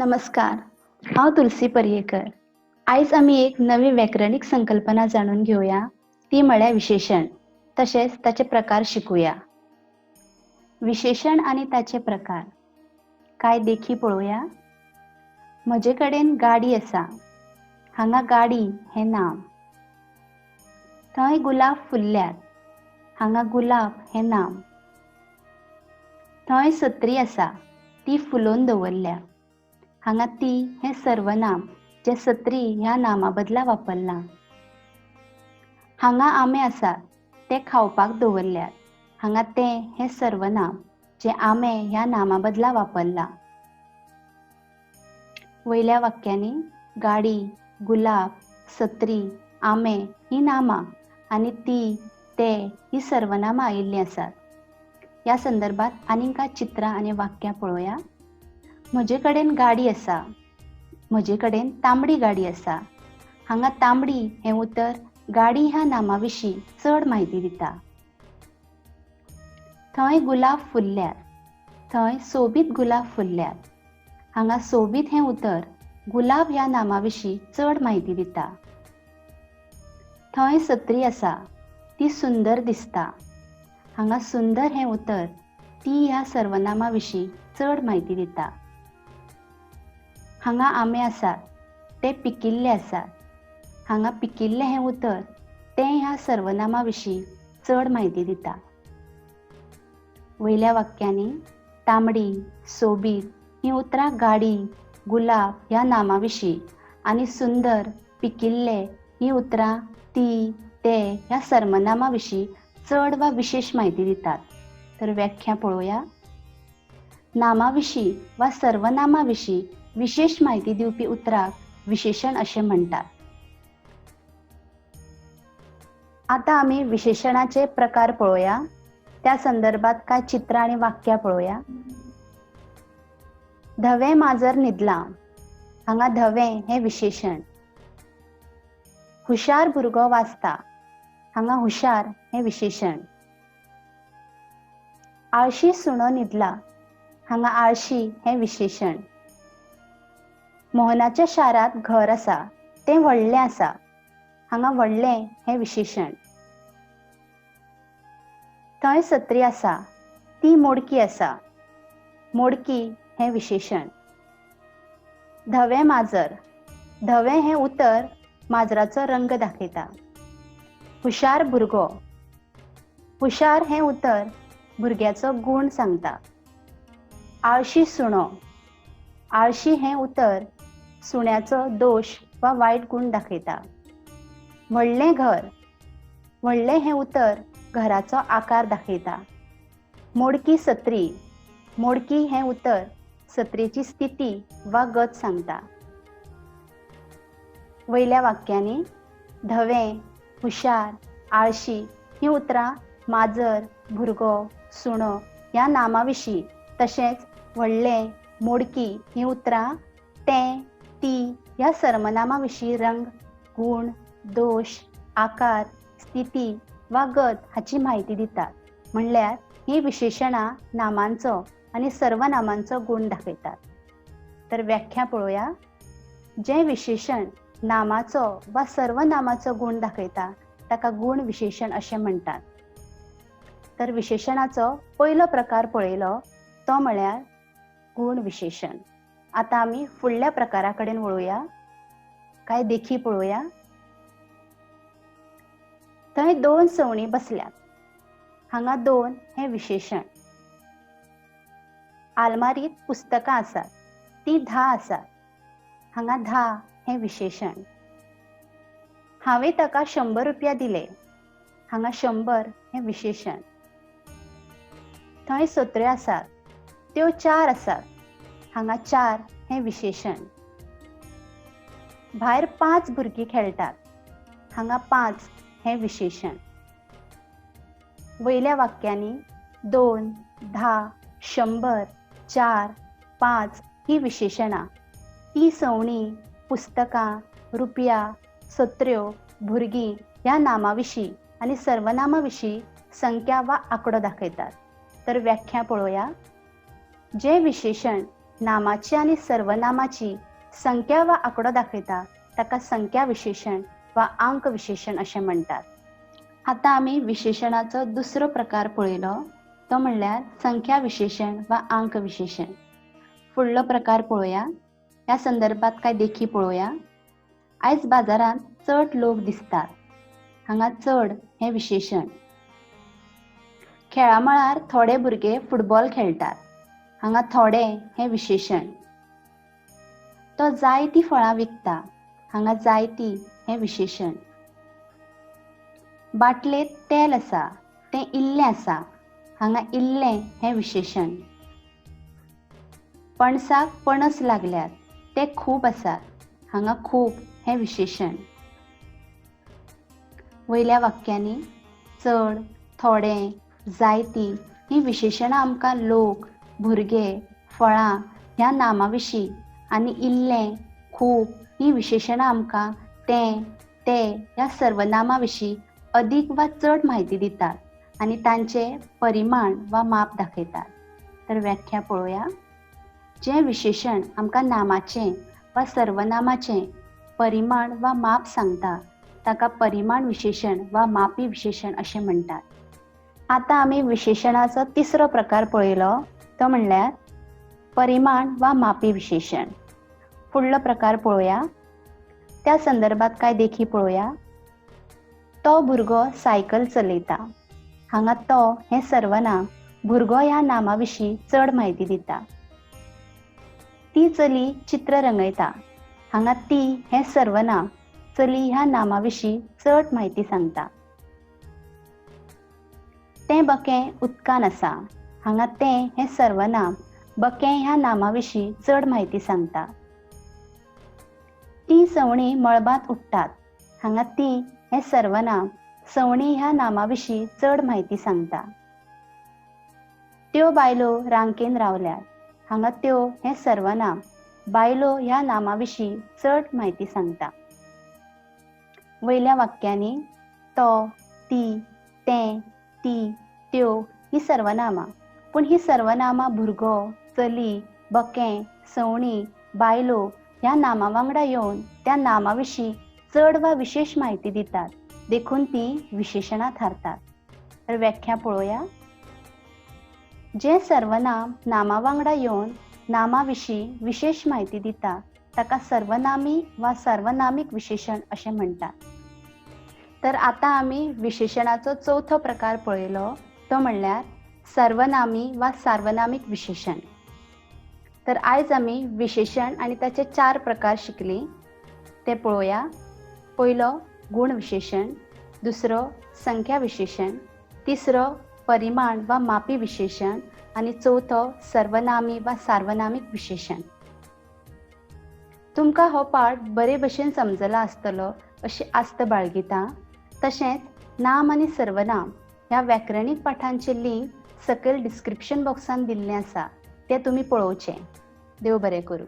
नमस्कार. हांव तुलसी पर्येकर. आयज आमी एक नवी व्याकरणीक संकल्पना जाणून घेवया. ती म्हळ्यार विशेषण तशेंच ताचे प्रकार शिकुया. विशेषण आनी ताचे प्रकार कांय देखी पळोवया. म्हजे कडेन गाडी आसा. हांगा गाडी हें नांव. थंय गुलाब फुल्ल्यात. हांगा गुलाब हें नांव. थंय सत्री आसा. ती फुलोवन दवरल्या. हांगा ती हें सर्वनाम जें सत्री ह्या नामा बदला वापरलां. हांगा आंबे आसात. ते खावपाक दवरल्यात. हांगा तें हें सर्वनाम जें आंबे ह्या नामा बदला वापरलां. वयल्या वाक्यांनी गाडी, गुलाब, सत्री, आंबे हीं नामां आनी ती, ते हीं सर्वनामां आयिल्लीं आसात. ह्या संदर्भात आनीक कांय चित्रां आनी वाक्यां पळोवया. म्हजे कडेन गाडी आसा. म्हजे कडेन तांबडी गाडी आसा. हांगा तांबडी हें उतर गाडी ह्या नामा विशीं चड म्हायती दिता. थंय गुलाब फुल्ल्यात. थंय सोबीत गुलाब फुल्ल्यात. हांगा सोबीत हें उतर गुलाब ह्या नामा विशीं चड म्हायती दिता. थंय सत्री आसा. ती सुंदर दिसता. हांगा सुंदर हें उतर ती ह्या सर्वनामा विशीं चड म्हायती दिता. हांगा आंबे आसात. ते पिकिल्ले आसात. हांगा पिकिल्ले हें उतर तें ह्या सर्वनामा विशीं चड म्हायती दिता. वयल्या वाक्यांनी तांबडी, सोबीत हीं उतरां गाडी, गुलाब ह्या नामा विशीं आनी सुंदर, पिकिल्ले हीं उतरां ती, ते ह्या सर्वनामा विशीं चड वा विशेश म्हायती दितात. तर व्याख्या पळोवया. नामा विशीं वा सर्वनामा विशीं विशेष म्हायती दिवपी उतराक विशेषण अशें म्हणटात. आतां आमी विशेशणाचे प्रकार पळोवया. त्या संदर्भात कांय चित्रां आनी वाक्यां पळोवया. धवें माजर न्हिदलां. हांगा धवें हें विशेशण. हुशार भुरगो वाचता. हांगा हुशार हें विशेशण. आळशी सुणो न्हिदला. हांगा आळशी हें विशेशण. मोहनाच्या शारांत घर आसा. तें व्हडलें आसा. हांगा व्हडलें हें विशेशण. थंय सत्री आसा. ती मोडकी आसा. मोडकी हें विशेशण. धवें माजर. धवें हें उतर माजराचो रंग दाखयता. हुशार भुरगो. हुशार हें उतर भुरग्याचो गूण सांगता. आळशी सुणो. आळशी हें उतर सुण्याचो दोश वा वायट गूण दाखयता. व्हडलें घर. व्हडलें हें उतर घराचो आकार दाखयता. मोडकी सत्री. मोडकी हें उतर सत्रेची स्थिती वा गत सांगता. वयल्या वाक्यांनी धवें, हुशार, आळशी हीं उतरां माजर, भुरगो, सुणो ह्या नामा विशीं तशेंच व्हडलें, मोडकी हीं उतरां तें, ती ह्या सर्वनामा विशीं रंग, गूण, दोश, आकार, स्थिती वा गत हाची म्हायती दितात. म्हणल्यार हीं विशेशणां नामांचो आनी सर्वनामांचो गूण दाखयतात. तर व्याख्या पळोवया. जें विशेशण नामाचो वा सर्वनामाचो गूण दाखयता ताका गूण विशेशण अशें म्हणटात. तर विशेशणाचो पयलो प्रकार पळयलो तो म्हळ्यार गूण विशेशण. आतां आमी फुडल्या प्रकारा कडेन वळुया. कांय देखी पळोवया. थंय दोन सवणी बसल्यात. हांगा दोन हें विशेशण. आलमारीत पुस्तकां आसात. ती 10 आसात. हांगा 10 हें विशेशण. हांवें ताका 100 रुपया दिले. हांगा 100 हें विशेशण. थंय सत्र्यो आसात. त्यो 4 आसात. हांगा 4 हें विशेशण. भायर 5 भुरगीं खेळटात. हांगा 5 हें विशेशण. वयल्या वाक्यांनी 2, 10, 100, 4, 5 हीं विशेशणां ती सवणी, पुस्तकां, रुपया, सत्र्यो, भुरगीं ह्या नामा विशीं आनी सर्वनामा विशीं संख्या वा आंकडो दाखयतात. तर व्याख्या पळोवया. जें विशेशण नामाची आणि सर्वनामाची संख्या वा आकडो दाखयता ताका संख्या विशेषण वा अंक विशेषण अशें म्हणटात. आता आमी विशेषणाचो दुसरो प्रकार पळयलो, तो म्हणल्यार संख्या विशेषण वा अंक विशेषण. फुडलो प्रकार पळोवया. ह्या संदर्भात कांय देखी पळोवया. आयज बाजारांत चड लोक दिसतात. हांगा चड हें विशेषण. खेळा मळार थोडे भुरगे फुटबॉल खेळटात. हांगा थोडे हें विशेषण. तो जायतीं फळां विकता. हांगा जायती हें विशेषण. बाटलेत तेल आसा, तें इल्लें आसा. हांगा इल्लें हें विशेषण. पणसाक पणस लागल्यात, ते खूब आसात. हांगा खूब हें विशेषण. वयल्या वाक्यांनी चड, थोडे, जायती ही विशेशणां आमकां लोक, भुरगे, फळां ह्या नामां विशीं आनी इल्लें, खूब ही विशेशणां आमकां तें, ते ह्या सर्वनामां विशीं अदीक वा चड म्हायती दितात आनी तांचे परिमाण वा माप दाखयतात. तर व्याख्या पळोवया. जें विशेशण आमकां नामाचें वा सर्वनामाचें परिमाण वा माप सांगता ताका परिमाण विशेशण वा मापी विशेशण अशें म्हणटात. आता आमी विशेशणाचो तिसरो प्रकार पळयलो, तो म्हणल्यार परिमाण वा मापी विशेशण. फुडलो प्रकार पळोवया. त्या संदर्भात कांय देखी पळोवया. तो भुरगो सायकल चलयता. हांगा तो हें सर्वनाम भुरगो ह्या नामा विशीं चड म्हायती दिता. ती चली चित्र रंगयता. हांगा ती हें सर्वनाम चली ह्या नामा विशीं चड म्हायती सांगता. तें बकें उदकान आसा. हांगा तें हें सर्वनाम बकें ह्या नामा विशीं चड म्हायती सांगता. ती सवणीं मळबांत उडटात. हांगा ती हें सर्वनाम सवणी ह्या नामा विशीं चड म्हायती सांगता. त्यो बायलो रांकेन रावल्यात. हांगा त्यो हें सर्वनाम बायलो ह्या नामा विशीं चड म्हायती सांगता. वयल्या वाक्यांनी तो, ती, तें, ती, त्यो ही सर्वनामां. पूण ही सर्वनामां भुरगो, चली, बकें, सवणी, बायलो ह्या नामां वांगडा येवन त्या नामा विशीं चड वा विशेश म्हायती दितात, देखून ती विशेशणां थारतात. तर व्याख्या पळोवया. जें सर्वनाम नामा वांगडा येवन नामा विशीं विशेश म्हायती दिता ताका सर्वनामी वा सार्वनामीक विशेशण अशें म्हणटात. तर आता आमी विशेशणाचो चवथो प्रकार पळयलो, तो म्हणल्यार सर्वनामी वा सार्वनामीक विशेशण. तर आयज आमी विशेशण आनी ताचे 4 प्रकार शिकली. ते पळोवया. पयलो गुण विशेशण, दुसरो संख्या विशेशण, तिसरो परिमाण वा मापी विशेशण आनी चवथो सर्वनामी वा सार्वनामीक विशेशण. तुमकां हो पाठ बरे भशेन समजला आसतलो अशी आस्त बाळगितां. तशेंच नाम आनी सर्वनाम ह्या व्याकरणीक पाठांचे लिंक सकयल डिस्क्रिप्शन बॉक्सान दिल्लें आसा, तें तुमी पळोवचें. देव बरें करूं.